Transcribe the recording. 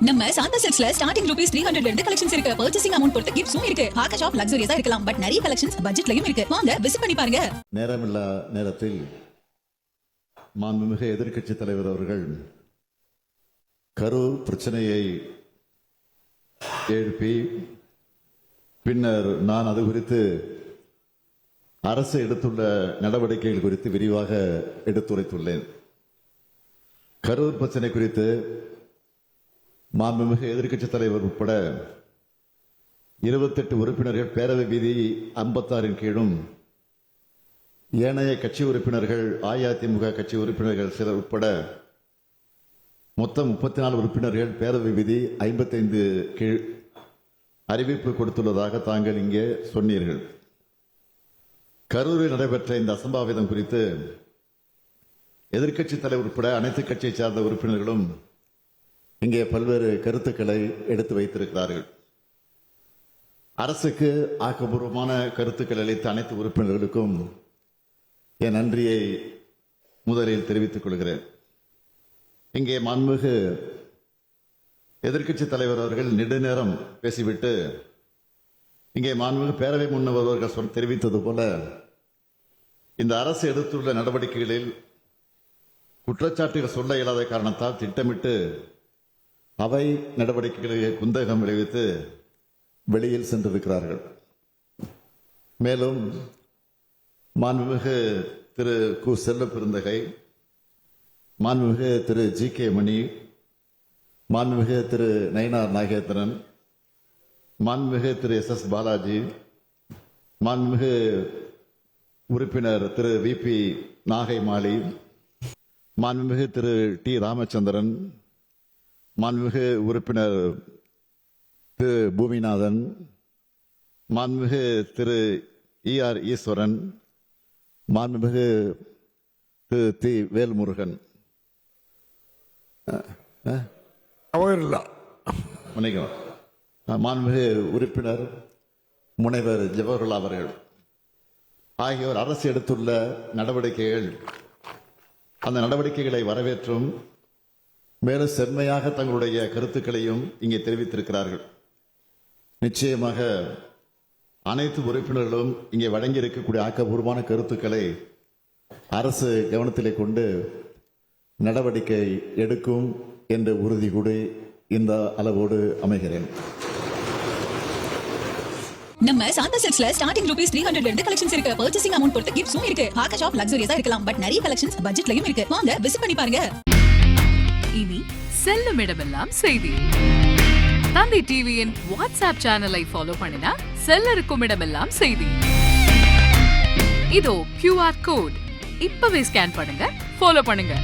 நம்ம Shantha சில்க்ஸ்ல starting rupees 300 ல இருந்து கலெக்ஷன்ஸ் இருக்கு. பர்ச்சேசிங் அமௌண்ட் பொறுத்து கிஃப்ட்ஸும் இருக்கு. ஆகா ஷாப் லக்ஸூரியஸா இருக்கலாம், பட் நிறைய கலெக்ஷன்ஸ் பட்ஜெட்லயும் இருக்கு. வாங்க விசிட் பண்ணி பாருங்க. நேரமில்லா நேரத்தில் மாண்புமிகு எதிர்க்கட்சி தலைவர் அவர்கள் கரூர் பிரச்சனையை எழுப்பி பின்னர் நான் அது குறித்து அரசு எடுத்துள்ள நடவடிக்கைகள் குறித்து விரிவாக எடுத்துரைத்துள்ளேன். கரூர் பிரச்சனை குறித்து மாண்புமிகு எதிர்க்கட்சித் தலைவர் உட்பட 28 உறுப்பினர்கள் பேரவை விதி 56 கீழும் ஏனைய கட்சி உறுப்பினர்கள் அஇஅதிமுக கட்சி உறுப்பினர்கள் சிலர் உட்பட மொத்தம் 34 உறுப்பினர்கள் பேரவை விதி 55 கீழ் அறிவிப்பு கொடுத்துள்ளதாக தாங்கள் இங்கே சொன்னீர்கள். கரூரில் நடைபெற்ற இந்த அசம்பாவிதம் குறித்து எதிர்க்கட்சித் தலைவர் உட்பட அனைத்து கட்சியை சார்ந்த உறுப்பினர்களும் இங்கே பல்வேறு கருத்துக்களை எடுத்து வைத்திருக்கிறார்கள். அரசுக்கு ஆக்கப்பூர்வமான கருத்துக்கள் அளித்த அனைத்து உறுப்பினர்களுக்கும் என் நன்றியை முதலில் தெரிவித்துக் கொள்கிறேன். இங்கே மாண்புமிகு எதிர்க்கட்சித் தலைவர் அவர்கள் நெடுநேரம் பேசிவிட்டு இங்கே மாண்புமிகு பேரவை முன்னவர் அவர்கள் தெரிவித்தது போல இந்த அரசு எடுத்துள்ள நடவடிக்கைகளில் குற்றச்சாட்டுகள் சொல்ல இயலாத காரணத்தால் திட்டமிட்டு அவை நடவடிக்கைகளை குந்தகம் விளைவித்து வெளியில் சென்றிருக்கிறார்கள். மேலும் மாண்புமிகு திரு கு செல்ல பெருந்தகை, மாண்புமிகு திரு ஜி கே மணி, மாண்புமிகு திரு நயினார் நாகேந்திரன், மாண்புமிகு திரு எஸ் எஸ் பாலாஜி, மாண்புமிகு உறுப்பினர் திரு வி பி நாகை மாலி, மாண்புமிகு திரு டி ராமச்சந்திரன், மாண்புமிகு உறுப்பினர் திரு பூமிநாதன், மாண்புமிகு திரு ER ஈஸ்வரன், மாண்புமிகு திரு தி வேல்முருகன், மாண்புமிகு உறுப்பினர் முனைவர் ஜவஹர்லால் அவர்கள் ஆகியோர் அரசு எடுத்துள்ள நடவடிக்கைகள் அந்த நடவடிக்கைகளை வரவேற்றும் மேலும் செம்மையாக தங்களுடைய கருத்துக்களையும் இங்கே தெரிவித்திருக்கிறார்கள். நிச்சயமாக அனைத்து உறுப்பினர்களும் இங்கே வழங்கி இருக்கக்கூடிய ஆக்கப்பூர்வமான கருத்துக்களை அரசு கவனத்திலே கொண்டு நடவடிக்கை எடுக்கும் என்ற உறுதி கூட இந்த அளவோடு அமைகிறேன். நம்ம சாந்தா சில்க்ஸ்ல ஸ்டார்டிங் ரூபீஸ் 300 ல இருந்து கலெக்ஷன்ஸ் இருக்கு. பர்ச்சேசிங் அமௌண்ட் பொறுத்து கிஃப்ட்ஸும் இருக்கு. ஆகா ஷாப் லக்ஸூரியஸா இருக்கலாம், பட் நிறைய கலெக்ஷன்ஸ் பட்ஜெட்லயும் இருக்கு. வாங்க விசிட் பண்ணி பாருங்க. இனி செல்லும் இடமெல்லாம் செய்தி. தந்தி டிவியின் வாட்ஸ்அப் சேனலை ஃபாலோ பண்ணினா செல்ல இருக்கும் இடமெல்லாம் செய்தி. இதோ QR கோட் இப்பவே ஸ்கேன் பண்ணுங்க, ஃபாலோ பண்ணுங்க.